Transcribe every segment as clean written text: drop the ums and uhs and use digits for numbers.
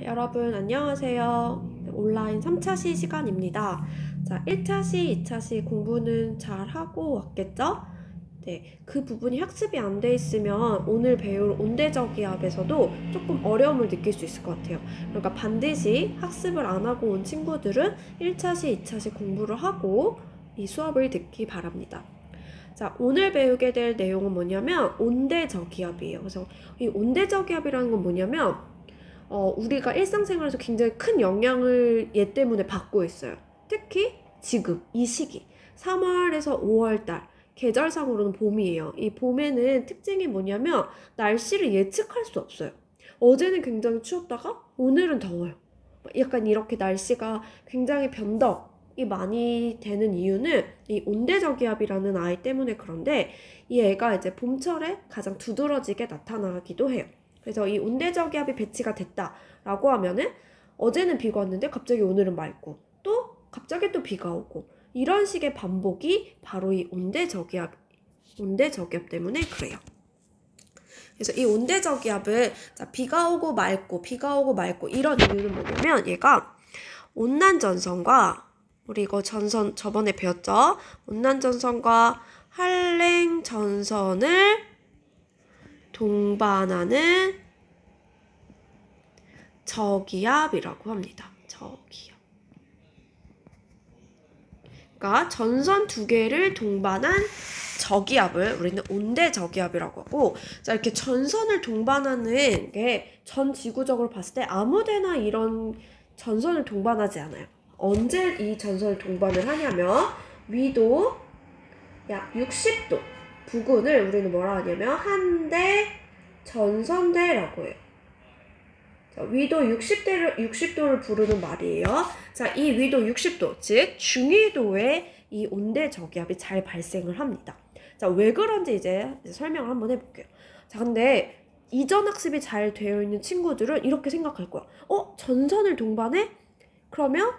여러분 안녕하세요. 온라인 3차시 시간입니다. 자, 1차시, 2차시 공부는 잘 하고 왔겠죠? 네, 그 부분이 학습이 안 돼 있으면 오늘 배울 온대저기압에서도 조금 어려움을 느낄 수 있을 것 같아요. 그러니까 반드시 학습을 안 하고 온 친구들은 1차시, 2차시 공부를 하고 이 수업을 듣기 바랍니다. 자, 오늘 배우게 될 내용은 뭐냐면 온대저기압이에요. 그래서 이 온대저기압이라는 건 뭐냐면 우리가 일상생활에서 굉장히 큰 영향을 얘 때문에 받고 있어요. 특히 지금 이 시기 3월에서 5월달 계절상으로는 봄이에요. 이 봄에는 특징이 뭐냐면 날씨를 예측할 수 없어요. 어제는 굉장히 추웠다가 오늘은 더워요. 약간 이렇게 날씨가 굉장히 변덕이 많이 되는 이유는 이 온대저기압이라는 아이 때문에 그런데 이 애가 이제 봄철에 가장 두드러지게 나타나기도 해요. 그래서 이 온대저기압이 배치가 됐다라고 하면은 어제는 비가 왔는데 갑자기 오늘은 맑고 또 갑자기 또 비가 오고 이런 식의 반복이 바로 이 온대저기압 때문에 그래요. 그래서 이 온대저기압을 비가 오고 맑고 이런 이유는 뭐냐면 얘가 온난전선과 우리 이거 전선 저번에 배웠죠? 온난전선과 한랭전선을 동반하는 저기압이라고 합니다. 저기압. 그러니까 전선 두 개를 동반한 저기압을 우리는 온대저기압이라고 하고, 자, 이렇게 전선을 동반하는 게 전 지구적으로 봤을 때 아무데나 이런 전선을 동반하지 않아요. 언제 이 전선을 동반을 하냐면 위도 약 60도 부근을 우리는 뭐라 하냐면 한대 전선대라고 해요. 자, 위도 60도를 부르는 말이에요. 자, 이 위도 60도, 즉 중위도에 이 온대저기압이 잘 발생을 합니다. 자, 왜 그런지 이제 설명을 한번 해볼게요. 자, 근데 이전 학습이 잘 되어 있는 친구들은 이렇게 생각할 거야. 전선을 동반해? 그러면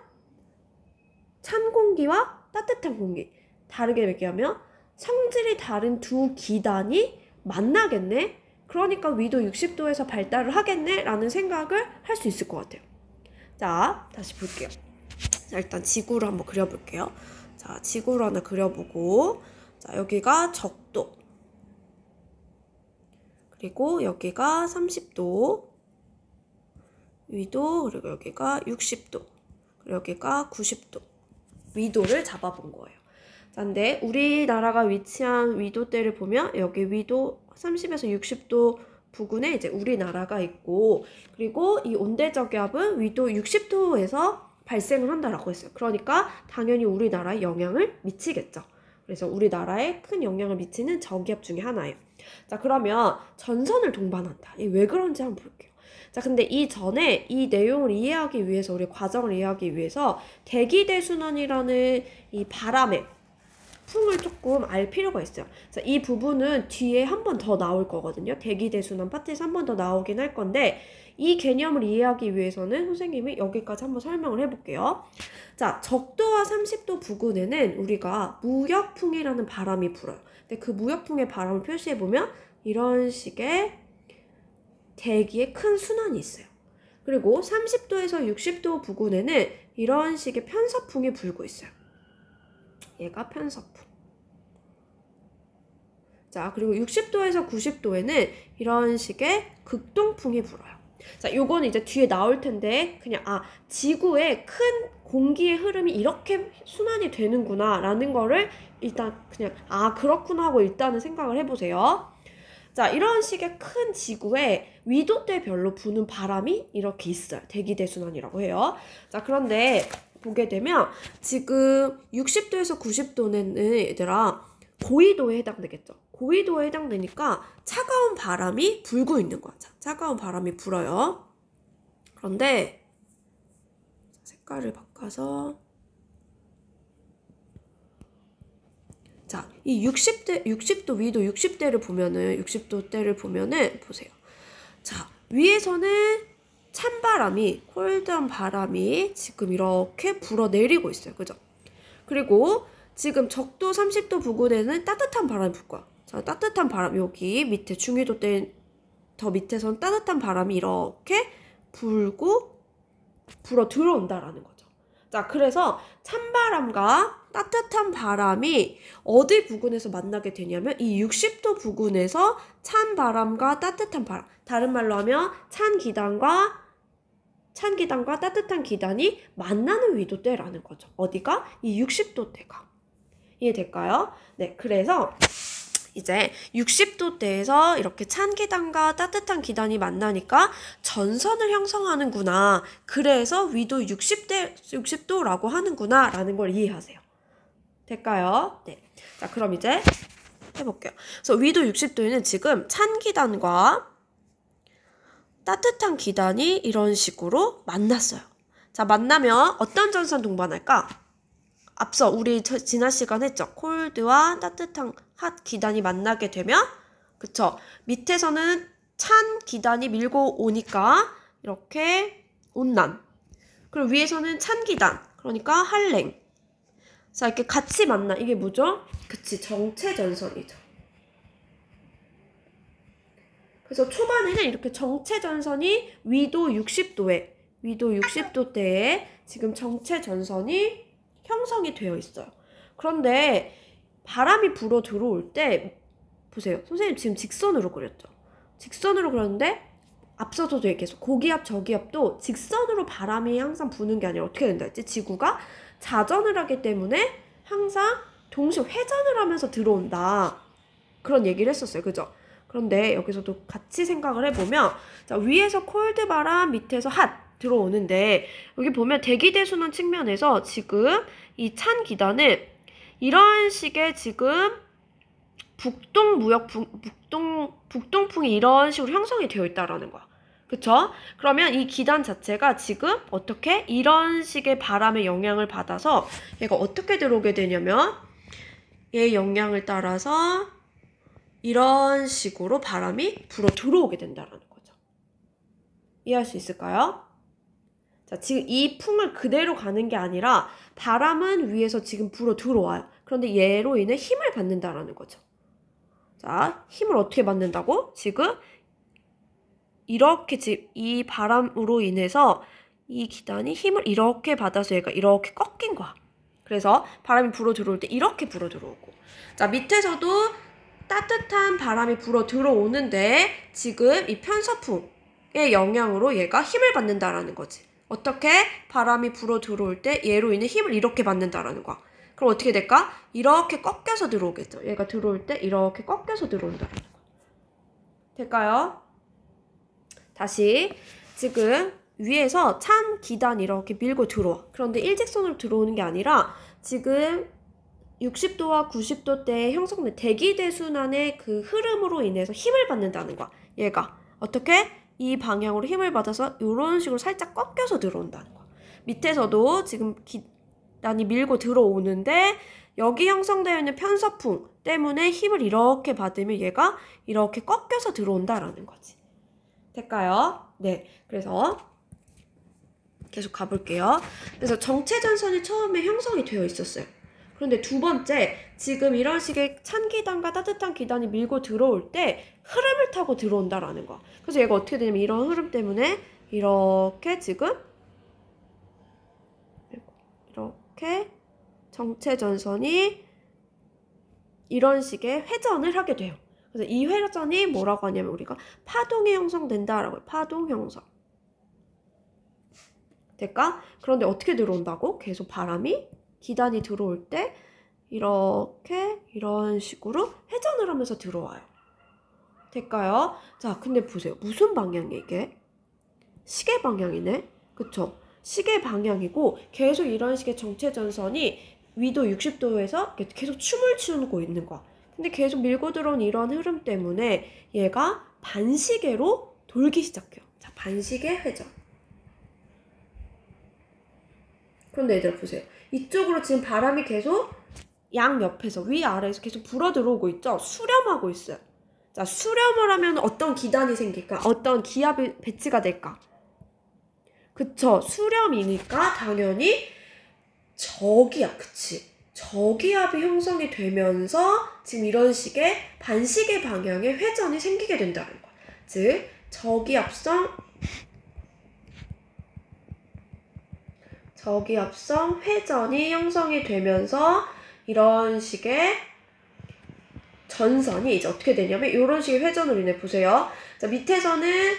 찬 공기와 따뜻한 공기, 다르게 얘기하면 성질이 다른 두 기단이 만나겠네? 그러니까 위도 60도에서 발달을 하겠네? 라는 생각을 할 수 있을 것 같아요. 자, 다시 볼게요. 자, 일단 지구를 한번 그려볼게요. 자, 지구를 하나 그려보고, 자, 여기가 적도. 그리고 여기가 30도. 위도, 그리고 여기가 60도. 그리고 여기가 90도. 위도를 잡아본 거예요. 자, 근데 우리나라가 위치한 위도대를 보면 여기 위도 30에서 60도 부근에 이제 우리나라가 있고, 그리고 이 온대저기압은 위도 60도에서 발생을 한다라고 했어요. 그러니까 당연히 우리나라에 영향을 미치겠죠. 그래서 우리나라에 큰 영향을 미치는 저기압 중에 하나예요. 자, 그러면 전선을 동반한다. 이게 왜 그런지 한번 볼게요. 자, 근데 이전에 이 내용을 이해하기 위해서, 우리 과정을 이해하기 위해서 대기대순환이라는 이 바람의 풍을 조금 알 필요가 있어요. 자, 이 부분은 뒤에 한 번 더 나올 거거든요. 대기대순환 파트에서 한 번 더 나오긴 할 건데, 이 개념을 이해하기 위해서는 선생님이 여기까지 한번 설명을 해볼게요. 자, 적도와 30도 부근에는 우리가 무역풍이라는 바람이 불어요. 근데 그 무역풍의 바람을 표시해보면 이런 식의 대기의 큰 순환이 있어요. 그리고 30도에서 60도 부근에는 이런 식의 편서풍이 불고 있어요. 얘가 편서풍. 자, 그리고 60도에서 90도에는 이런 식의 극동풍이 불어요. 자, 요건 이제 뒤에 나올 텐데 그냥 지구의 큰 공기의 흐름이 이렇게 순환이 되는구나 라는 거를 일단 그냥 그렇구나 하고 일단은 생각을 해보세요. 자, 이런 식의 큰 지구에 위도대별로 부는 바람이 이렇게 있어요. 대기대순환이라고 해요. 자, 그런데 보게 되면 지금 60도에서 90도는 얘들아 고위도에 해당되겠죠. 고위도에 해당되니까 차가운 바람이 불고 있는 거야. 자, 차가운 바람이 불어요. 그런데 색깔을 바꿔서 자, 이 60도 위도 60도대를 보면은 보세요. 자, 위에서는 찬바람이, 콜드한 바람이 지금 이렇게 불어내리고 있어요. 그죠? 그리고 지금 적도 30도 부근에는 따뜻한 바람이 불 거야. 자, 따뜻한 바람, 여기 밑에 중위도 때 더 밑에서는 따뜻한 바람이 이렇게 불고 불어 들어온다라는 거죠. 자, 그래서 찬바람과 따뜻한 바람이 어디 부근에서 만나게 되냐면 이 60도 부근에서 찬바람과 따뜻한 바람, 다른 말로 하면 찬 기단과 따뜻한 기단이 만나는 위도대라는 거죠. 어디가? 이 60도대가. 이해될까요? 네, 그래서 이제 60도대에서 이렇게 찬 기단과 따뜻한 기단이 만나니까 전선을 형성하는구나. 그래서 위도 60도라고 하는구나 라는 걸 이해하세요. 될까요? 네. 자, 그럼 이제 해볼게요. 그래서 위도 60도에는 지금 찬 기단과 따뜻한 기단이 이런 식으로 만났어요. 자, 만나면 어떤 전선 동반할까? 앞서 우리 지난 시간 했죠. 콜드와 따뜻한 핫 기단이 만나게 되면, 그쵸? 밑에서는 찬 기단이 밀고 오니까 이렇게 온난. 그리고 위에서는 찬 기단, 그러니까 한랭. 자, 이렇게 같이 만나. 이게 뭐죠? 그치, 정체전선이죠. 그래서 초반에는 이렇게 정체전선이 위도 60도대에 지금 정체전선이 형성이 되어 있어요. 그런데 바람이 불어 들어올 때 보세요. 선생님 지금 직선으로 그렸죠. 직선으로 그렸는데 앞서서도 얘기했어. 고기압 저기압도 직선으로 바람이 항상 부는 게 아니라 어떻게 된다 했지? 지구가 자전을 하기 때문에 항상 동시에 회전을 하면서 들어온다. 그런 얘기를 했었어요. 그죠? 그런데 여기서도 같이 생각을 해보면, 자, 위에서 콜드 바람, 밑에서 핫 들어오는데, 여기 보면 대기대순환 측면에서 지금 이 찬 기단은 이런 식의 지금 북동풍이 이런 식으로 형성이 되어 있다라는 거야. 그쵸? 그러면 이 기단 자체가 지금 어떻게? 이런 식의 바람의 영향을 받아서 얘가 어떻게 들어오게 되냐면, 얘의 영향을 따라서 이런 식으로 바람이 불어 들어오게 된다는 거죠. 이해할 수 있을까요? 자, 지금 이 풍을 그대로 가는 게 아니라 바람은 위에서 지금 불어 들어와요. 그런데 얘로 인해 힘을 받는다라는 거죠. 자, 힘을 어떻게 받는다고? 지금 이렇게 지금 이 바람으로 인해서 이 기단이 힘을 이렇게 받아서 얘가 이렇게 꺾인 거야. 그래서 바람이 불어 들어올 때 이렇게 불어 들어오고. 자, 밑에서도 따뜻한 바람이 불어 들어오는데 지금 이 편서풍의 영향으로 얘가 힘을 받는다라는 거지. 어떻게? 바람이 불어 들어올 때 얘로 인해 힘을 이렇게 받는다라는 거야. 그럼 어떻게 될까? 이렇게 꺾여서 들어오겠죠. 얘가 들어올 때 이렇게 꺾여서 들어온다라는 거야. 될까요? 다시 지금 위에서 찬 기단이 이렇게 밀고 들어와. 그런데 일직선으로 들어오는 게 아니라 지금 60도와 90도대에 형성된 대기대순환의 그 흐름으로 인해서 힘을 받는다는 거야. 얘가 어떻게? 이 방향으로 힘을 받아서 이런 식으로 살짝 꺾여서 들어온다는 거야. 밑에서도 지금 기단이 밀고 들어오는데 여기 형성되어 있는 편서풍 때문에 힘을 이렇게 받으면 얘가 이렇게 꺾여서 들어온다라는 거지. 될까요? 네, 그래서 계속 가볼게요. 그래서 정체전선이 처음에 형성이 되어 있었어요. 그런데 두 번째, 지금 이런 식의 찬 기단과 따뜻한 기단이 밀고 들어올 때 흐름을 타고 들어온다라는 거야. 그래서 얘가 어떻게 되냐면 이런 흐름 때문에 이렇게 지금 이렇게 정체전선이 이런 식의 회전을 하게 돼요. 그래서 이 회전이 뭐라고 하냐면 우리가 파동이 형성된다라고 해요. 파동 형성. 될까? 그런데 어떻게 들어온다고? 계속 바람이 기단이 들어올 때 이렇게 이런 식으로 회전을 하면서 들어와요. 될까요? 자, 근데 보세요. 무슨 방향이야 이게? 시계 방향이네? 그쵸? 시계 방향이고 계속 이런 식의 정체전선이 위도 60도에서 계속 춤을 추고 있는 거야. 근데 계속 밀고 들어온 이런 흐름 때문에 얘가 반시계로 돌기 시작해요. 자, 반시계 회전. 그런데 얘들아 보세요. 이쪽으로 지금 바람이 계속 양옆에서 위아래에서 계속 불어 들어오고 있죠? 수렴하고 있어요. 자, 수렴을 하면 어떤 기단이 생길까? 어떤 기압이 배치가 될까? 그쵸? 수렴이니까 당연히 저기압, 그치? 저기압이 형성이 되면서 지금 이런 식의 반시계 방향의 회전이 생기게 된다는 거야. 즉, 저기압성 저기압성 회전이 형성이 되면서 이런 식의 전선이 이제 어떻게 되냐면 이런 식의 회전으로 인해 보세요. 자, 밑에서는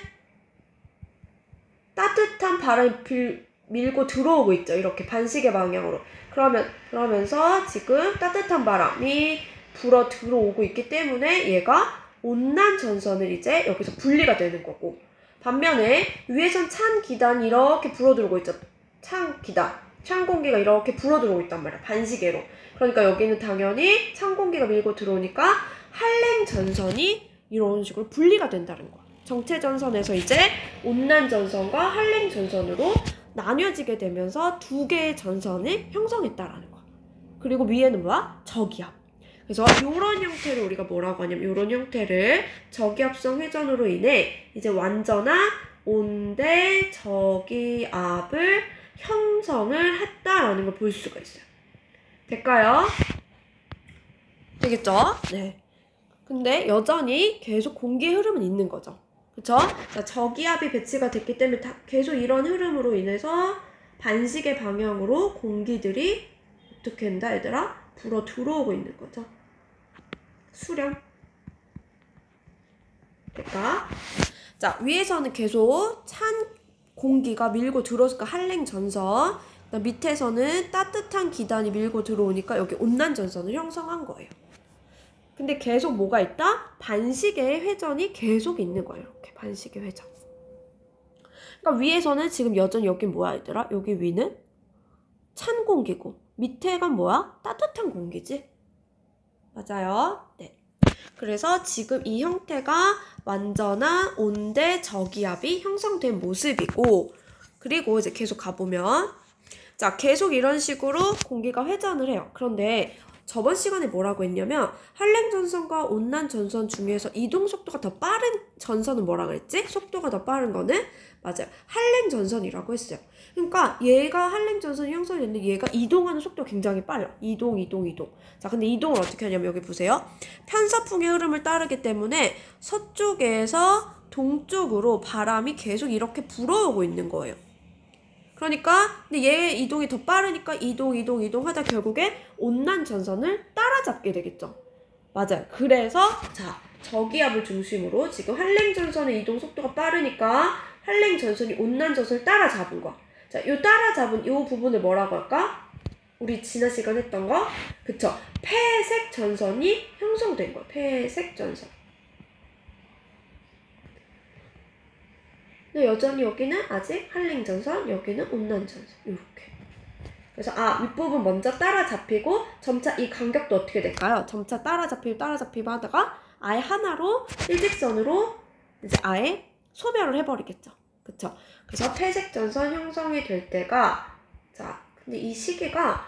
따뜻한 바람이 밀고 들어오고 있죠. 이렇게 반시계 방향으로. 그러면서 지금 따뜻한 바람이 불어 들어오고 있기 때문에 얘가 온난 전선을 이제 여기서 분리가 되는 거고, 반면에 위에선 찬 기단이 이렇게 불어들어오고 있죠. 찬 공기가 이렇게 불어들어오고 있단 말이야. 반시계로. 그러니까 여기는 당연히 찬 공기가 밀고 들어오니까 한랭 전선이 이런 식으로 분리가 된다는 거야. 정체 전선에서 이제 온난 전선과 한랭 전선으로 나뉘어지게 되면서 두 개의 전선을 형성했다라는 거야. 그리고 위에는 뭐야? 저기압. 그래서 이런 형태를 우리가 뭐라고 하냐면, 이런 형태를 저기압성 회전으로 인해 이제 완전한 온대 저기압을 형성을 했다라는 걸 볼 수가 있어요. 될까요? 되겠죠? 네. 근데 여전히 계속 공기의 흐름은 있는 거죠. 그쵸? 자, 저기압이 배치가 됐기 때문에 계속 이런 흐름으로 인해서 반시계 방향으로 공기들이 어떻게 된다, 얘들아? 불어 들어오고 있는 거죠. 수렴. 될까? 자, 위에서는 계속 찬 공기가 밀고 들어오니까 한랭 전선, 밑에서는 따뜻한 기단이 밀고 들어오니까 여기 온난 전선을 형성한 거예요. 근데 계속 뭐가 있다? 반시계의 회전이 계속 있는 거예요. 이렇게 반시계 회전. 그러니까 위에서는 지금 여전히 여기 뭐야, 얘들아? 여기 위는 찬 공기고 밑에가 뭐야? 따뜻한 공기지? 맞아요. 네. 그래서 지금 이 형태가 완전한 온대 저기압이 형성된 모습이고, 그리고 이제 계속 가보면, 자, 계속 이런 식으로 공기가 회전을 해요. 그런데 저번 시간에 뭐라고 했냐면, 한랭 전선과 온난 전선 중에서 이동 속도가 더 빠른 전선은 뭐라고 했지? 속도가 더 빠른 거는? 맞아요. 한랭 전선이라고 했어요. 그러니까 얘가 한랭 전선이 형성이 됐는데 얘가 이동하는 속도가 굉장히 빨라. 이동. 자, 근데 이동을 어떻게 하냐면 여기 보세요. 편서풍의 흐름을 따르기 때문에 서쪽에서 동쪽으로 바람이 계속 이렇게 불어오고 있는 거예요. 그러니까 근데 얘의 이동이 더 빠르니까 이동 하다 결국에 온난 전선을 따라잡게 되겠죠. 맞아요. 그래서 자, 저기압을 중심으로 지금 한랭 전선의 이동 속도가 빠르니까 한랭 전선이 온난 전선을 따라잡은 거야. 자, 요 따라잡은 요 부분을 뭐라고 할까? 우리 지난 시간 했던 거? 그쵸? 폐색 전선이 형성된 거야. 폐색 전선. 근데 여전히 여기는 아직 한랭 전선, 여기는 온난 전선. 요렇게. 그래서 윗부분 먼저 따라잡히고 점차 이 간격도 어떻게 될까요? 점차 따라잡히고 하다가 아예 하나로 일직선으로 이제 아예 소멸을 해버리겠죠. 그쵸? 그래서 폐색 전선 형성이 될 때가, 자, 근데 이 시기가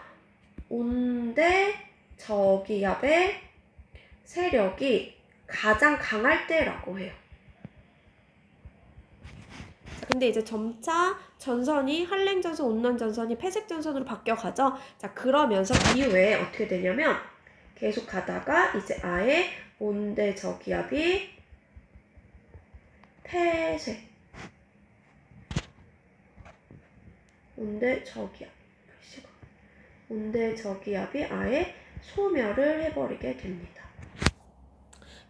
온대 저기압의 세력이 가장 강할 때라고 해요. 근데 이제 점차 전선이 한랭 전선, 온난 전선이 폐색 전선으로 바뀌어가죠. 자, 그러면서 이후에 어떻게 되냐면 계속 가다가 이제 아예 온대 저기압이 폐색, 온대 저기압이 아예 소멸을 해버리게 됩니다.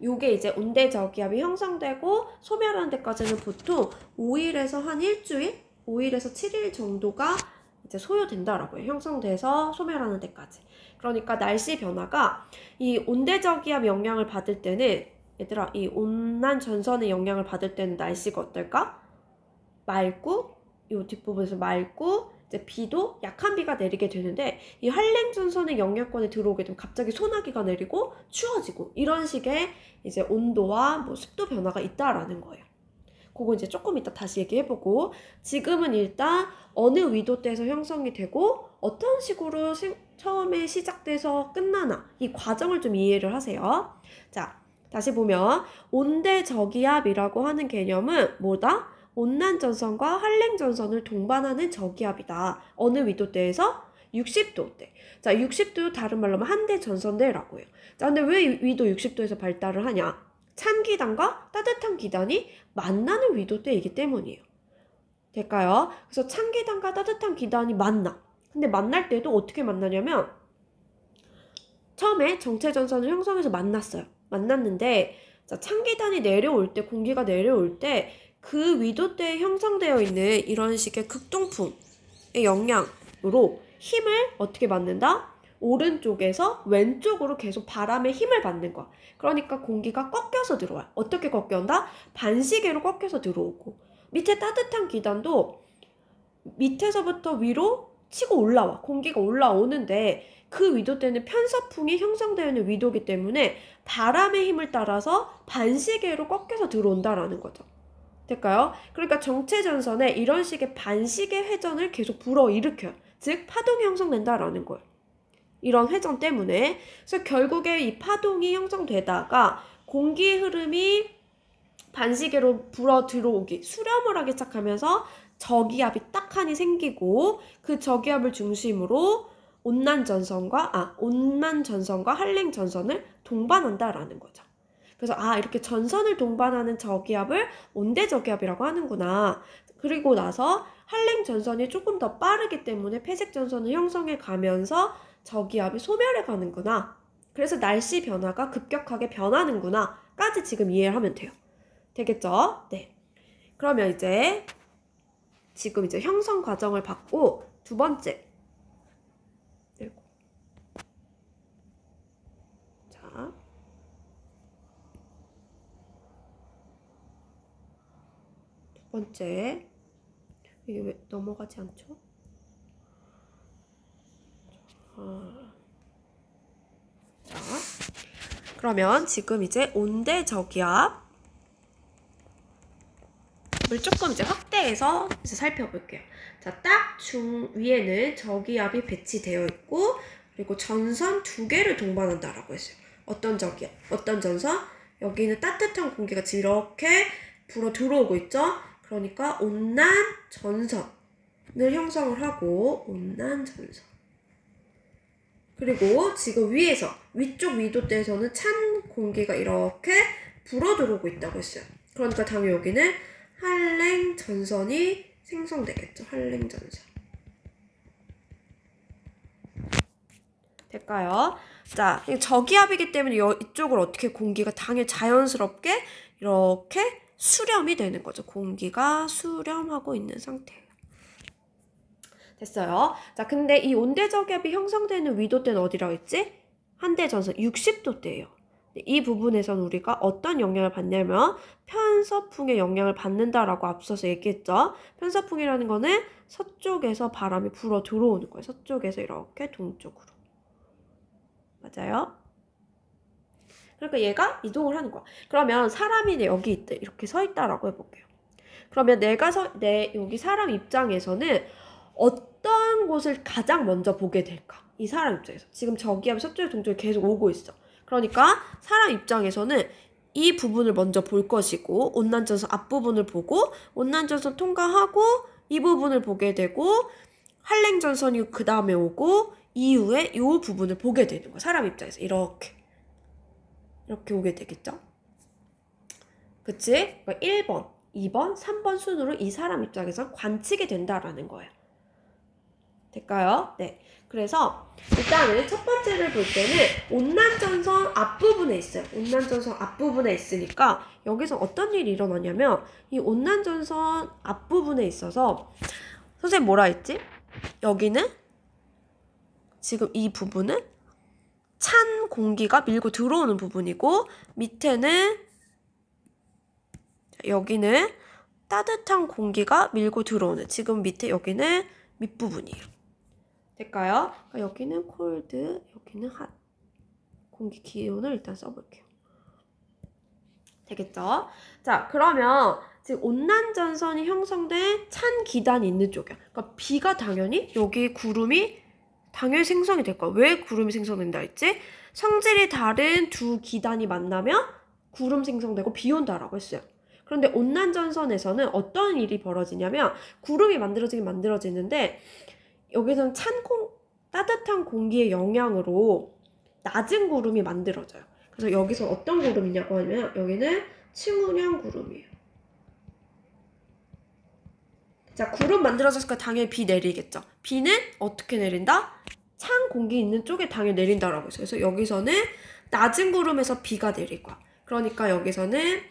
요게 이제 온대 저기압이 형성되고 소멸하는 데까지는 보통 5일에서 한 일주일? 5일에서 7일 정도가 이제 소요된다라고 해요. 형성돼서 소멸하는 데까지. 그러니까 날씨 변화가 이 온대 저기압 영향을 받을 때는, 얘들아, 이 온난 전선의 영향을 받을 때는 날씨가 어떨까? 맑고, 이 뒷부분에서 맑고, 이제 비도 약한 비가 내리게 되는데, 이 한랭 전선의 영향권에 들어오게 되면 갑자기 소나기가 내리고 추워지고 이런 식의 이제 온도와 뭐 습도 변화가 있다라는 거예요. 그거 이제 조금 이따 다시 얘기해보고, 지금은 일단 어느 위도대에서 형성이 되고 어떤 식으로 처음에 시작돼서 끝나나 이 과정을 좀 이해를 하세요. 자, 다시 보면 온대 저기압이라고 하는 개념은 뭐다? 온난 전선과 한랭 전선을 동반하는 저기압이다. 어느 위도대에서? 60도대. 자, 60도 다른 말로 하면 한대 전선대라고 해요. 자, 근데 왜 위도 60도에서 발달을 하냐? 찬 기단과 따뜻한 기단이 만나는 위도대이기 때문이에요. 될까요? 그래서 찬 기단과 따뜻한 기단이 만나. 근데 만날 때도 어떻게 만나냐면 처음에 정체 전선을 형성해서 만났어요. 만났는데 자, 찬 기단이 내려올 때, 공기가 내려올 때 그 위도대에 형성되어 있는 이런 식의 극동풍의 영향으로 힘을 어떻게 받는다? 오른쪽에서 왼쪽으로 계속 바람의 힘을 받는 거야. 그러니까 공기가 꺾여서 들어와요. 어떻게 꺾여온다? 반시계로 꺾여서 들어오고, 밑에 따뜻한 기단도 밑에서부터 위로 치고 올라와. 공기가 올라오는데 그 위도대는 편서풍이 형성되어 있는 위도기 때문에 바람의 힘을 따라서 반시계로 꺾여서 들어온다라는 거죠. 될까요? 그러니까 정체전선에 이런 식의 반시계 회전을 계속 불어일으켜요. 즉 파동이 형성된다라는 거예요. 이런 회전 때문에. 그래서 결국에 이 파동이 형성되다가 공기 흐름이 반시계로 불어 들어오기, 수렴을 하기 시작하면서 저기압이 딱 하니 생기고, 그 저기압을 중심으로 온난전선과 한랭전선을 동반한다라는 거죠. 그래서 이렇게 전선을 동반하는 저기압을 온대저기압이라고 하는구나. 그리고 나서 한랭전선이 조금 더 빠르기 때문에 폐색전선을 형성해 가면서 저기압이 소멸해 가는구나. 그래서 날씨 변화가 급격하게 변하는구나 까지 지금 이해를 하면 돼요. 되겠죠? 네. 그러면 지금 형성 과정을 받고 두 번째. 자. 두 번째. 이게 왜 넘어가지 않죠? 자. 그러면 지금 온대 저기압 을 조금 확대해서 살펴볼게요. 자, 딱 위에는 저기압이 배치되어 있고, 그리고 전선 두 개를 동반한다라고 했어요. 어떤 저기압? 어떤 전선? 여기는 따뜻한 공기가 이렇게 불어 들어오고 있죠? 그러니까 온난 전선을 형성을 하고, 온난 전선. 그리고 지금 위쪽 위도대에서는 찬 공기가 이렇게 불어 들어오고 있다고 했어요. 그러니까 당연히 여기는 한랭전선이 생성되겠죠. 한랭전선. 될까요? 자, 저기압이기 때문에 이쪽을 어떻게 공기가 당연히 자연스럽게 이렇게 수렴이 되는 거죠. 공기가 수렴하고 있는 상태예요. 됐어요. 자, 근데 이 온대저기압이 형성되는 위도대는 어디라고 했지? 한대전선 60도대예요. 이 부분에서는 우리가 어떤 영향을 받냐면 편서풍의 영향을 받는다라고 앞서서 얘기했죠. 편서풍이라는 거는 서쪽에서 바람이 불어 들어오는 거예요. 서쪽에서 이렇게 동쪽으로. 맞아요? 그러니까 얘가 이동을 하는 거야. 그러면 사람이 여기 있다, 이렇게 서 있다라고 해볼게요. 그러면 여기 사람 입장에서는 어떤 곳을 가장 먼저 보게 될까? 이 사람 입장에서. 지금 저기압이 서쪽에 동쪽에 계속 오고 있어. 그러니까 사람 입장에서는 이 부분을 먼저 볼 것이고, 온난전선 앞부분을 보고, 온난전선 통과하고 이 부분을 보게 되고, 한랭전선이 그 다음에 오고, 이후에 이 부분을 보게 되는 거야. 사람 입장에서 이렇게 오게 되겠죠? 그치? 그러니까 1번, 2번, 3번 순으로 이 사람 입장에서 관측이 된다라는 거예요. 될까요? 네. 그래서 일단은 첫 번째를 볼 때는 온난전선 앞부분에 있어요. 온난전선 앞부분에 있으니까 여기서 어떤 일이 일어나냐면 이 온난전선 앞부분에 있어서 선생님 뭐라 했지? 여기는 지금 이 부분은 찬 공기가 밀고 들어오는 부분이고, 밑에는 여기는 따뜻한 공기가 밀고 들어오는, 지금 밑에 여기는 밑부분이에요. 될까요? 그러니까 여기는 콜드, 여기는 핫. 공기 기온을 일단 써볼게요. 되겠죠? 자, 그러면 지금 온난전선이 형성된 찬 기단이 있는 쪽이야. 그러니까 비가 당연히 여기 구름이 당연히 생성이 될 거야. 왜 구름이 생성된다 했지? 성질이 다른 두 기단이 만나면 구름 생성되고 비 온다라고 했어요. 그런데 온난전선에서는 어떤 일이 벌어지냐면 구름이 만들어지는데 여기서는 따뜻한 공기의 영향으로 낮은 구름이 만들어져요. 그래서 여기서 어떤 구름이냐고 하면 여기는 층운형 구름이에요. 자, 구름 만들어졌으니까 당연히 비 내리겠죠. 비는 어떻게 내린다? 찬 공기 있는 쪽에 당연히 내린다라고 했어요. 그래서 여기서는 낮은 구름에서 비가 내릴 거야. 그러니까 여기서는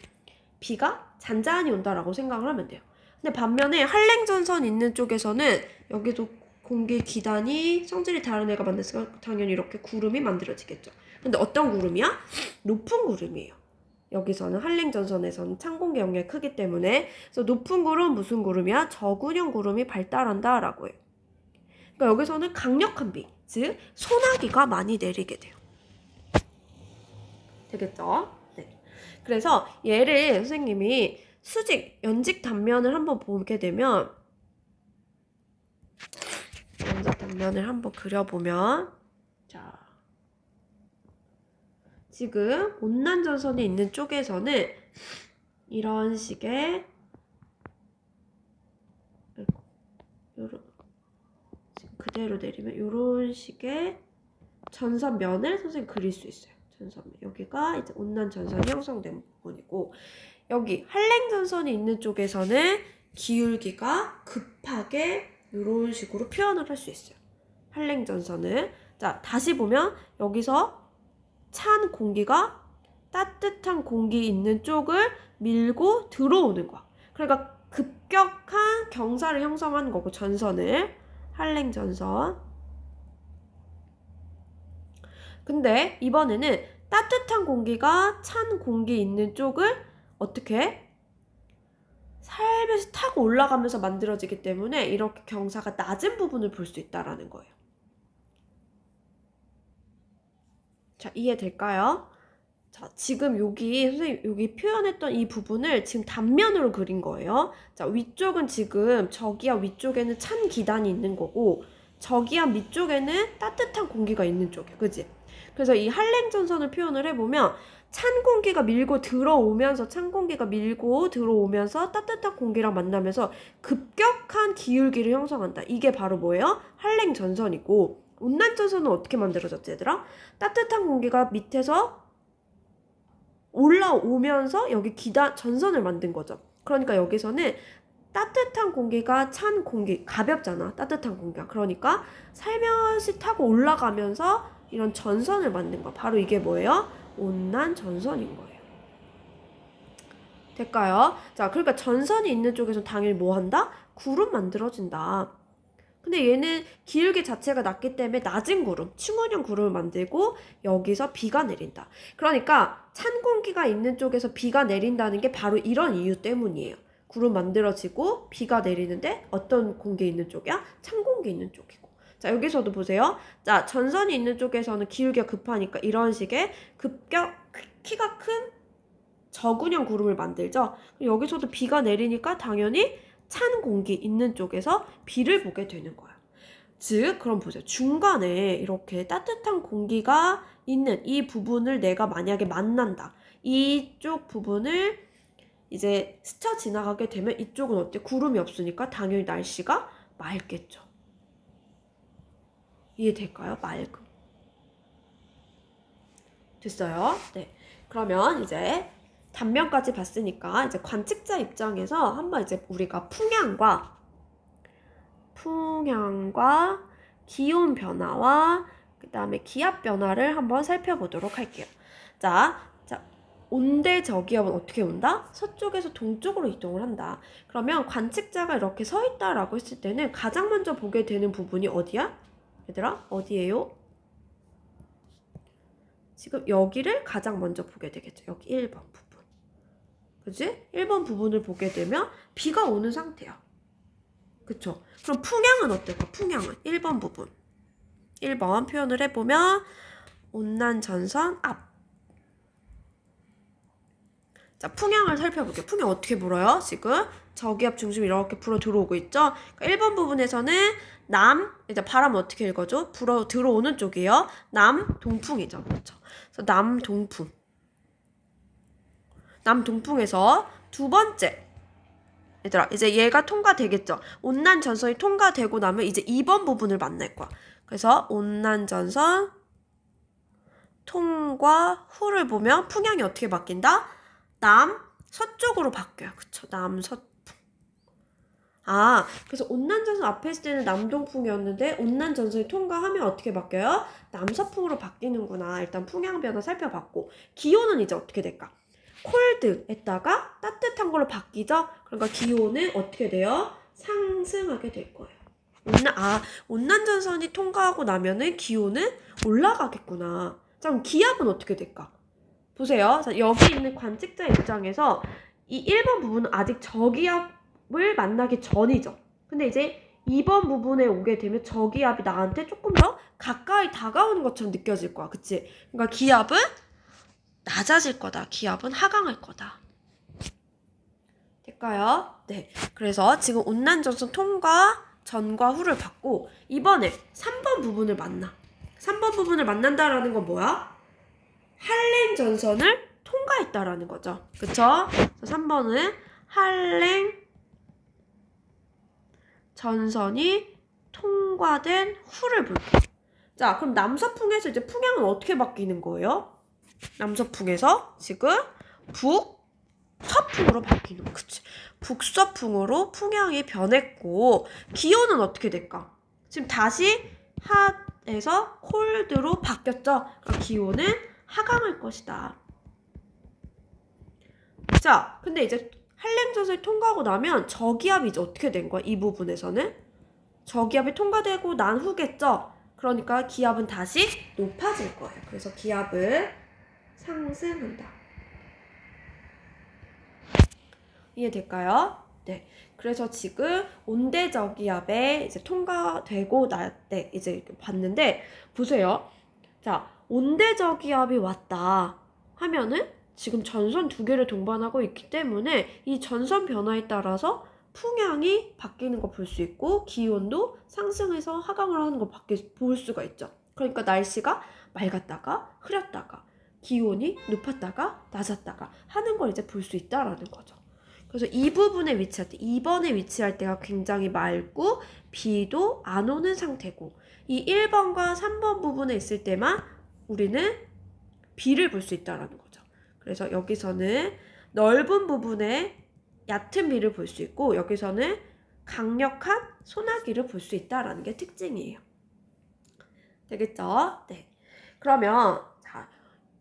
비가 잔잔히 온다라고 생각을 하면 돼요. 근데 반면에 한랭전선 있는 쪽에서는 여기도 공기 기단이 성질이 다른 애가 만들었으니까 당연히 이렇게 구름이 만들어지겠죠. 근데 어떤 구름이야? 높은 구름이에요. 여기서는 한랭전선에서는 찬 공기 영역이 크기 때문에. 그래서 높은 구름 무슨 구름이야? 저군형 구름이 발달한다 라고 해요. 그러니까 여기서는 강력한 비, 즉 소나기가 많이 내리게 돼요. 되겠죠? 네. 그래서 얘를 선생님이 수직, 연직 단면을 한번 보게 되면 연직 단면을 한번 그려보면 자, 지금 온난전선이 있는 쪽에서는 이런 식의 지금 그대로 내리면 이런 식의 전선면을 선생님 그릴 수 있어요. 전선면. 여기가 이제 온난전선이 형성된 부분이고, 여기 한랭전선이 있는 쪽에서는 기울기가 급하게 이런 식으로 표현을 할 수 있어요. 한랭전선을. 자, 다시 보면 여기서 찬 공기가 따뜻한 공기 있는 쪽을 밀고 들어오는 거야. 그러니까 급격한 경사를 형성하는 거고, 전선을. 한랭전선. 근데 이번에는 따뜻한 공기가 찬 공기 있는 쪽을 어떻게 살며시 타고 올라가면서 만들어지기 때문에 이렇게 경사가 낮은 부분을 볼 수 있다라는 거예요. 자, 이해될까요? 자, 지금 여기 선생님 여기 표현했던 이 부분을 지금 단면으로 그린 거예요. 자, 위쪽은 지금 저기야 위쪽에는 찬 기단이 있는 거고, 저기야 밑쪽에는 따뜻한 공기가 있는 쪽이야. 그지? 그래서 이 한랭전선을 표현을 해보면 찬 공기가 밀고 들어오면서 따뜻한 공기랑 만나면서 급격한 기울기를 형성한다. 이게 바로 뭐예요? 한랭전선이고, 온난전선은 어떻게 만들어졌지 얘들아? 따뜻한 공기가 밑에서 올라오면서 여기 전선을 만든 거죠. 그러니까 여기서는 따뜻한 공기가 찬 공기, 가볍잖아, 따뜻한 공기가. 그러니까 살며시 타고 올라가면서 이런 전선을 만든 거. 바로 이게 뭐예요? 온난전선인 거예요. 될까요? 자, 그러니까 전선이 있는 쪽에서 당연히 뭐 한다? 구름 만들어진다. 근데 얘는 기울기 자체가 낮기 때문에 낮은 구름, 층원형 구름을 만들고 여기서 비가 내린다. 그러니까 찬 공기가 있는 쪽에서 비가 내린다는 게 바로 이런 이유 때문이에요. 구름 만들어지고 비가 내리는데 어떤 공기 있는 쪽이야? 찬 공기 있는 쪽이고. 자, 여기서도 보세요. 자, 전선이 있는 쪽에서는 기울기가 급하니까 이런 식의 키가 큰 저군형 구름을 만들죠. 여기서도 비가 내리니까 당연히 찬 공기 있는 쪽에서 비를 보게 되는 거야. 즉, 그럼 보세요. 중간에 이렇게 따뜻한 공기가 있는 이 부분을 내가 만약에 만난다. 이쪽 부분을 이제 스쳐 지나가게 되면 이쪽은 어때? 구름이 없으니까 당연히 날씨가 맑겠죠. 이해될까요? 맑음. 됐어요? 네. 그러면 이제 단면까지 봤으니까 이제 관측자 입장에서 한번 이제 우리가 풍향과 기온 변화와 그 다음에 기압 변화를 한번 살펴보도록 할게요. 자, 온대 저기압은 어떻게 온다? 서쪽에서 동쪽으로 이동을 한다. 그러면 관측자가 이렇게 서 있다라고 했을 때는 가장 먼저 보게 되는 부분이 어디야? 얘들아, 어디예요? 지금 여기를 가장 먼저 보게 되겠죠. 여기 1번 부분. 그치? 1번 부분을 보게 되면 비가 오는 상태야. 그쵸? 그럼 풍향은 어떨까? 풍향은 1번 부분. 1번 표현을 해보면 온난전선 앞. 자, 풍향을 살펴볼게요. 풍향 어떻게 불어요? 지금 저기압 중심이 이렇게 불어 들어오고 있죠? 그러니까 1번 부분에서는 이제 바람은 어떻게 읽어줘? 불어 들어오는 쪽이에요. 남동풍이죠. 그렇죠? 그래서 남동풍에서 두 번째. 얘들아, 이제 얘가 통과되겠죠? 온난전선이 통과되고 나면 이제 2번 부분을 만날 거야. 그래서 온난전선 통과 후를 보면 풍향이 어떻게 바뀐다? 서쪽으로 바뀌어요. 그쵸? 남서풍. 그래서 온난전선 앞에 있을 때는 남동풍이었는데 온난전선이 통과하면 어떻게 바뀌어요? 남서풍으로 바뀌는구나. 일단 풍향 변화 살펴봤고, 기온은 이제 어떻게 될까? 콜드에다가 따뜻한 걸로 바뀌죠? 그러니까 기온은 어떻게 돼요? 상승하게 될 거예요. 온난전선이 통과하고 나면은 기온은 올라가겠구나. 자, 그럼 기압은 어떻게 될까? 보세요. 자, 여기 있는 관측자 입장에서 이 1번 부분은 아직 저기압을 만나기 전이죠. 근데 이제 2번 부분에 오게 되면 저기압이 나한테 조금 더 가까이 다가오는 것처럼 느껴질 거야. 그치? 그러니까 기압은 낮아질 거다. 기압은 하강할 거다. 될까요? 네. 그래서 지금 온난전선 통과 전과 후를 봤고, 이번에 3번 부분을 만나. 3번 부분을 만난다라는 건 뭐야? 한랭 전선을 통과했다라는 거죠. 그쵸? 3번은 한랭 전선이 통과된 후를 볼게요. 자, 그럼 남서풍에서 이제 풍향은 어떻게 바뀌는 거예요? 남서풍에서 지금 북서풍으로 바뀌는 거. 그치? 북서풍으로 풍향이 변했고, 기온은 어떻게 될까? 지금 다시 핫에서 콜드로 바뀌었죠? 그럼 기온은 하강할 것이다. 자, 근데 이제 한랭전선이 통과하고 나면 저기압이 이제 어떻게 된 거야? 이 부분에서는 저기압이 통과되고 난 후겠죠? 그러니까 기압은 다시 높아질 거예요. 그래서 기압을 상승한다. 이해될까요? 네. 그래서 지금 온대저기압에 이제 통과되고 날 때 이제 봤는데, 보세요. 자, 온대저기압이 왔다 하면은 지금 전선 두 개를 동반하고 있기 때문에 이 전선 변화에 따라서 풍향이 바뀌는 거 볼 수 있고, 기온도 상승해서 하강을 하는 거 볼 수가 있죠. 그러니까 날씨가 맑았다가 흐렸다가 기온이 높았다가 낮았다가 하는 걸 이제 볼 수 있다라는 거죠. 그래서 이 부분에 위치할 때, 2번에 위치할 때가 굉장히 맑고 비도 안 오는 상태고, 이 1번과 3번 부분에 있을 때만 우리는 비를 볼 수 있다라는 거죠. 그래서 여기서는 넓은 부분에 얕은 비를 볼 수 있고, 여기서는 강력한 소나기를 볼 수 있다라는 게 특징이에요. 되겠죠? 네. 그러면 자,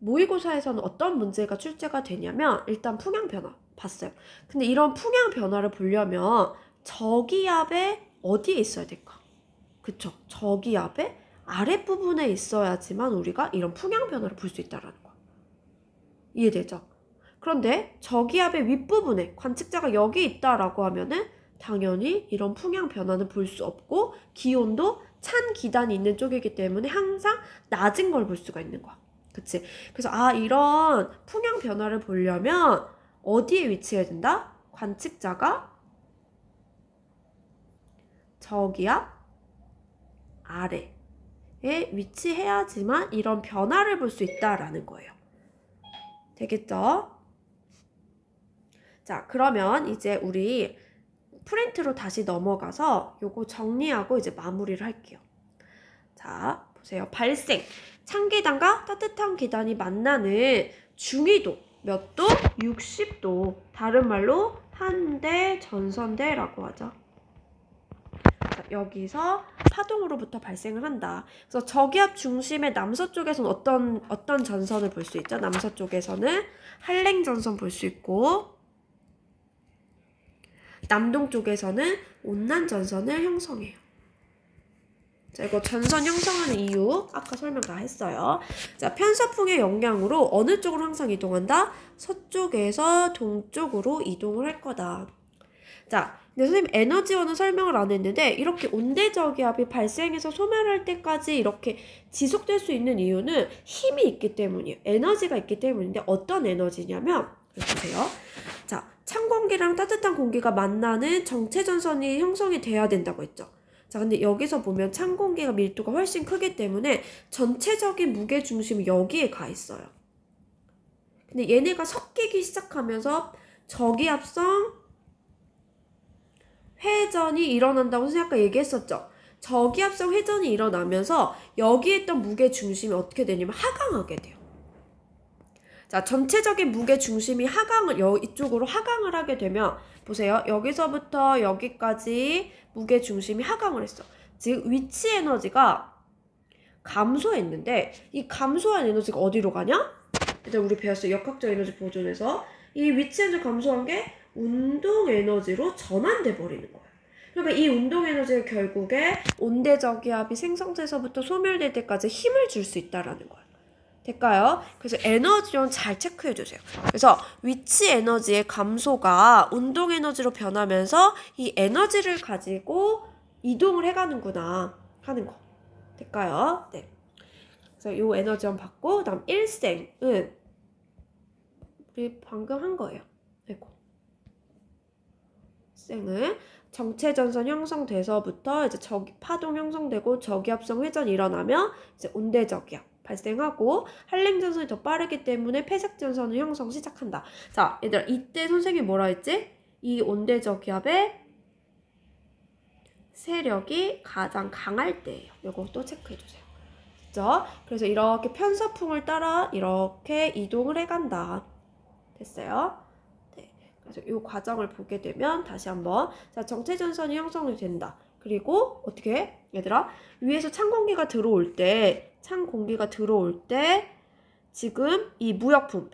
모의고사에서는 어떤 문제가 출제가 되냐면, 일단 풍향 변화 봤어요. 근데 이런 풍향 변화를 보려면 저기압에 어디에 있어야 될까? 그쵸? 저기압의 아랫부분에 있어야지만 우리가 이런 풍향 변화를 볼 수 있다는 거. 이해되죠? 그런데 저기압의 윗부분에 관측자가 여기 있다라고 하면은 당연히 이런 풍향 변화는 볼 수 없고, 기온도 찬 기단이 있는 쪽이기 때문에 항상 낮은 걸 볼 수가 있는 거야. 그치? 그래서 이런 풍향 변화를 보려면 어디에 위치해야 된다? 관측자가 저기압 아래에 위치해야지만 이런 변화를 볼 수 있다라는 거예요. 되겠죠? 자, 그러면 이제 우리 프린트로 다시 넘어가서 요거 정리하고 이제 마무리를 할게요. 자, 보세요. 발생. 찬 기단과 따뜻한 기단이 만나는 중위도 몇 도? 60도. 다른 말로 한대 전선대라고 하죠. 자, 여기서 파동으로부터 발생을 한다. 그래서 저기압 중심의 남서쪽에서는 어떤 전선을 볼 수 있죠? 남서쪽에서는 한랭 전선 볼 수 있고, 남동쪽에서는 온난 전선을 형성해요. 자, 이거 전선 형성하는 이유 아까 설명 다 했어요. 자, 편서풍의 영향으로 어느 쪽으로 항상 이동한다? 서쪽에서 동쪽으로 이동을 할 거다. 자, 근데 선생님 에너지원은 설명을 안 했는데, 이렇게 온대저기압이 발생해서 소멸할 때까지 이렇게 지속될 수 있는 이유는 힘이 있기 때문이에요. 에너지가 있기 때문인데, 어떤 에너지냐면, 보세요. 자, 찬 공기랑 따뜻한 공기가 만나는 정체전선이 형성이 돼야 된다고 했죠. 자, 근데 여기서 보면 찬 공기가 밀도가 훨씬 크기 때문에 전체적인 무게 중심이 여기에 가 있어요. 근데 얘네가 섞이기 시작하면서 저기압성 회전이 일어난다고 선생님 아까 얘기했었죠. 저기압성 회전이 일어나면서 여기에 있던 무게 중심이 어떻게 되냐면 하강하게 돼요. 자, 전체적인 무게 중심이 이쪽으로 하강을 하게 되면 보세요. 여기서부터 여기까지 무게 중심이 하강을 했어. 즉 위치 에너지가 감소했는데 이 감소한 에너지가 어디로 가냐? 일단 우리 배웠어요. 역학적 에너지 보존에서 이 위치 에너지 감소한 게 운동 에너지로 전환돼 버리는 거야. 그러니까 이 운동 에너지가 결국에 온대저기압이 생성돼서부터 소멸될 때까지 힘을 줄 수 있다라는 거야. 될까요? 그래서 에너지론 잘 체크해 주세요. 그래서 위치 에너지의 감소가 운동 에너지로 변하면서 이 에너지를 가지고 이동을 해가는구나 하는 거. 될까요? 네. 그래서 요 에너지원 받고 그다음 일생은 우리 방금 한 거예요. 아이고. 일생은 정체 전선 형성돼서부터 이제 파동 형성되고 저기압성 회전이 일어나면 이제 온대저기압 발생하고 한랭 전선이 더 빠르기 때문에 폐색 전선을 형성 시작한다. 자, 얘들아 이때 선생님이 뭐라 했지? 이 온대저기압의 세력이 가장 강할 때예요. 요거 또 체크해 주세요. 그죠? 그래서 이렇게 편서풍을 따라 이렇게 이동을 해간다. 됐어요? 네. 그래서 이 과정을 보게 되면 다시 한번 자 정체 전선이 형성이 된다. 그리고 어떻게 해? 얘들아 위에서 찬 공기가 들어올 때 지금 이 무역풍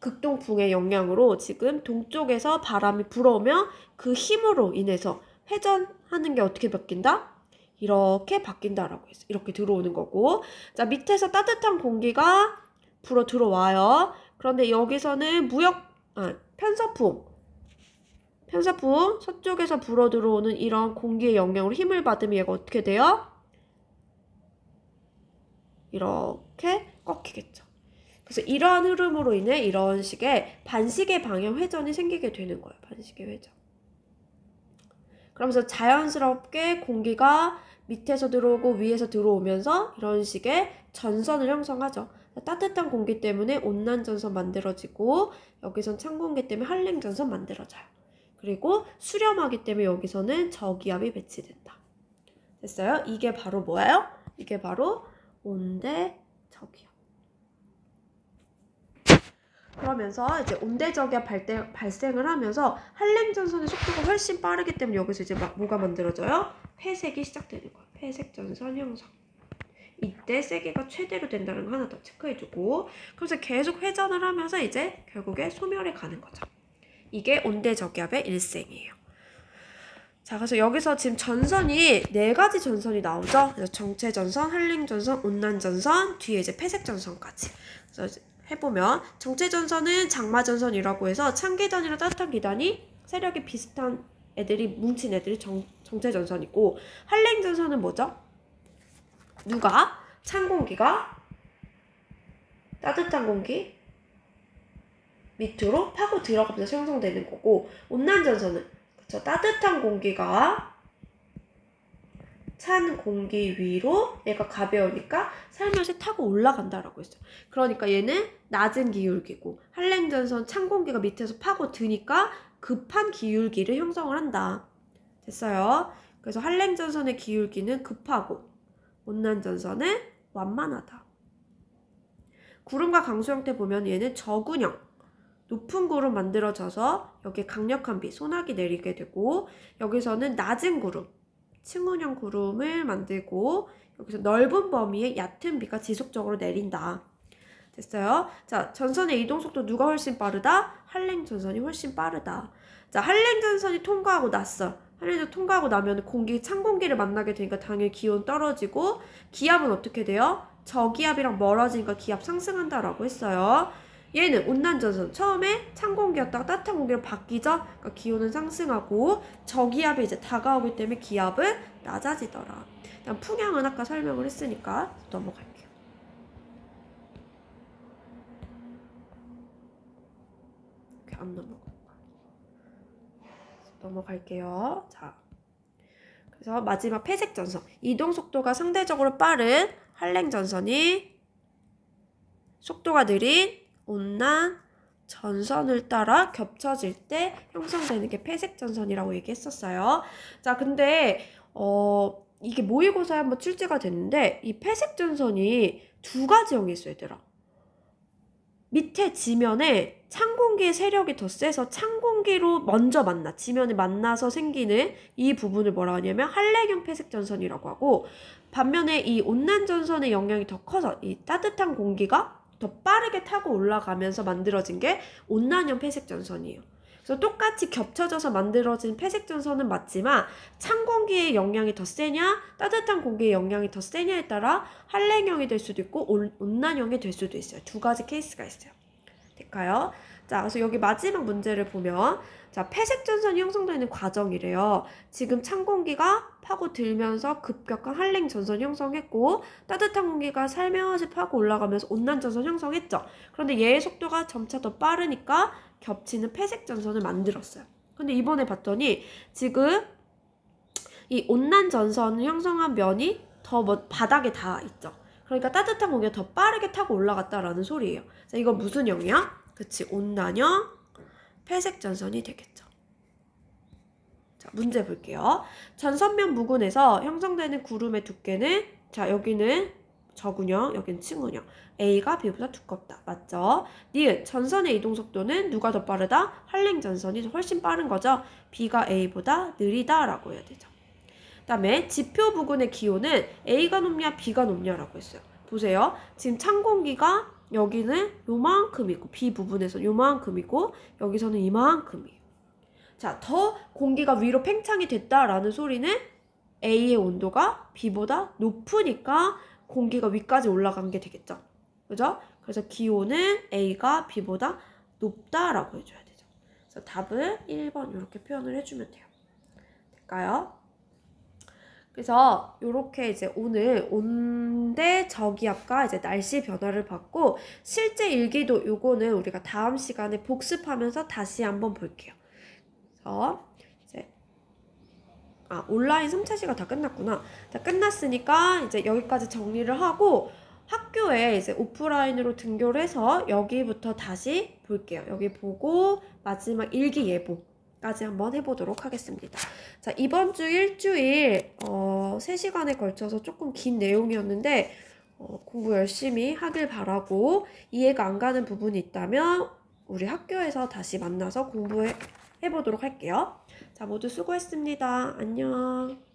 극동풍의 영향으로 지금 동쪽에서 바람이 불어오면 그 힘으로 인해서 회전하는 게 어떻게 바뀐다? 이렇게 바뀐다라고 했어. 이렇게 들어오는 거고. 자, 밑에서 따뜻한 공기가 불어 들어와요. 그런데 여기서는 편서풍 서쪽에서 불어 들어오는 이런 공기의 영향으로 힘을 받으면 얘가 어떻게 돼요? 이렇게 꺾이겠죠. 그래서 이러한 흐름으로 인해 이런 식의 반시계 방향 회전이 생기게 되는 거예요. 반시계 회전. 그러면서 자연스럽게 공기가 밑에서 들어오고 위에서 들어오면서 이런 식의 전선을 형성하죠. 따뜻한 공기 때문에 온난 전선 만들어지고 여기선 찬 공기 때문에 한랭 전선 만들어져요. 그리고 수렴하기 때문에 여기서는 저기압이 배치된다. 됐어요? 이게 바로 뭐예요? 이게 바로 온대 저기압. 그러면서 이제 온대저기압 발생을 하면서 한랭 전선의 속도가 훨씬 빠르기 때문에 여기서 이제 뭐가 만들어져요? 폐색이 시작되는 거예요. 폐색 전선 형성. 이때 세기가 최대로 된다는 거 하나 더 체크해주고 그래서 계속 회전을 하면서 이제 결국에 소멸해 가는 거죠. 이게 온대저기압의 일생이에요. 자, 그래서 여기서 지금 전선이 4가지 전선이 나오죠. 그래서 정체 전선, 한랭 전선, 온난 전선, 뒤에 이제 폐색 전선까지. 그래서 해보면 정체 전선은 장마 전선이라고 해서 찬 기단이랑 따뜻한 기단이 세력이 비슷한 애들이 뭉친 애들이 정체 전선이고 한랭 전선은 뭐죠? 누가? 찬 공기가 따뜻한 공기 밑으로 파고 들어가면서 형성되는 거고 온난 전선은 그쵸? 따뜻한 공기가 찬 공기 위로 얘가 가벼우니까 살며시 타고 올라간다라고 했어요. 그러니까 얘는 낮은 기울기고 한랭 전선 찬 공기가 밑에서 파고 드니까 급한 기울기를 형성을 한다. 됐어요? 그래서 한랭 전선의 기울기는 급하고 온난 전선은 완만하다. 구름과 강수 형태 보면 얘는 저군형 높은 구름 만들어져서 여기에 강력한 비, 소나기 내리게 되고 여기서는 낮은 구름, 층운형 구름을 만들고 여기서 넓은 범위의 얕은 비가 지속적으로 내린다. 됐어요? 자, 전선의 이동 속도 누가 훨씬 빠르다? 한랭 전선이 훨씬 빠르다. 자, 한랭 전선이 통과하고 났어. 한랭 전선 통과하고 나면 찬 공기를 만나게 되니까 당연히 기온 떨어지고 기압은 어떻게 돼요? 저기압이랑 멀어지니까 기압 상승한다라고 했어요. 얘는 온난 전선 처음에 찬 공기였다가 따뜻한 공기로 바뀌죠. 그러니까 기온은 상승하고 저기압이 이제 다가오기 때문에 기압은 낮아지더라. 일단 풍향은 아까 설명을 했으니까 넘어갈게요. 이렇게 안 넘어갈게요. 자, 그래서 마지막 폐색 전선 이동 속도가 상대적으로 빠른 한랭 전선이 속도가 느린 온난 전선을 따라 겹쳐질 때 형성되는 게 폐색 전선이라고 얘기했었어요. 자, 근데 이게 모의고사에 한번 출제가 됐는데 이 폐색 전선이 2가지형이 있어요, 얘들아. 밑에 지면에 찬 공기의 세력이 더 세서 찬 공기로 먼저 만나, 지면에 만나서 생기는 이 부분을 뭐라 하냐면 한래경 폐색전선이라고 하고, 반면에 이 온난전선의 영향이 더 커서 이 따뜻한 공기가 더 빠르게 타고 올라가면서 만들어진 게 온난형 폐색전선이에요. 그래서 똑같이 겹쳐져서 만들어진 폐색전선은 맞지만 찬 공기의 영향이 더 세냐 따뜻한 공기의 영향이 더 세냐에 따라 한랭형이 될 수도 있고 온난형이 될 수도 있어요. 두 가지 케이스가 있어요. 될까요? 자, 그래서 여기 마지막 문제를 보면, 자, 폐색전선이 형성되는 과정이래요. 지금 찬 공기가 파고들면서 급격한 한랭전선 형성했고, 따뜻한 공기가 살며시 파고 올라가면서 온난전선 형성했죠. 그런데 얘의 속도가 점차 더 빠르니까 겹치는 폐색전선을 만들었어요. 근데 이번에 봤더니 지금 이 온난전선을 형성한 면이 더 바닥에 닿아 있죠. 그러니까 따뜻한 공기가 더 빠르게 타고 올라갔다라는 소리예요. 자, 이건 무슨 형이야? 그치, 온난형 폐색전선이 되겠죠. 자, 문제 볼게요. 전선면 부근에서 형성되는 구름의 두께는, 자, 여기는 저근형, 여기는 층근형. A가 B보다 두껍다. 맞죠? 니은, 전선의 이동 속도는 누가 더 빠르다? 한랭전선이 훨씬 빠른 거죠. B가 A보다 느리다 라고 해야 되죠. 그 다음에 지표 부근의 기온은 A가 높냐 B가 높냐라고 했어요. 보세요. 지금 찬 공기가 여기는 요만큼이고 B 부분에서 요만큼이고 여기서는 이만큼이에요. 자, 더 공기가 위로 팽창이 됐다라는 소리는 A의 온도가 B보다 높으니까 공기가 위까지 올라간 게 되겠죠. 그죠? 그래서 기온은 A가 B보다 높다라고 해줘야 되죠. 그래서 답은 1번 이렇게 표현을 해주면 돼요. 될까요? 그래서 이렇게 이제 오늘 온대 저기압과 이제 날씨 변화를 봤고, 실제 일기도 요거는 우리가 다음 시간에 복습하면서 다시 한번 볼게요. 그래서 이제 온라인 3차 시간 다 끝났구나. 자, 끝났으니까 이제 여기까지 정리를 하고 학교에 이제 오프라인으로 등교를 해서 여기부터 다시 볼게요. 여기 보고 마지막 일기 예보까지 한번 해보도록 하겠습니다. 자, 이번 주 일주일 3시간에 걸쳐서 조금 긴 내용이었는데 공부 열심히 하길 바라고, 이해가 안 가는 부분이 있다면 우리 학교에서 다시 만나서 공부해 보도록 할게요. 자, 모두 수고했습니다. 안녕.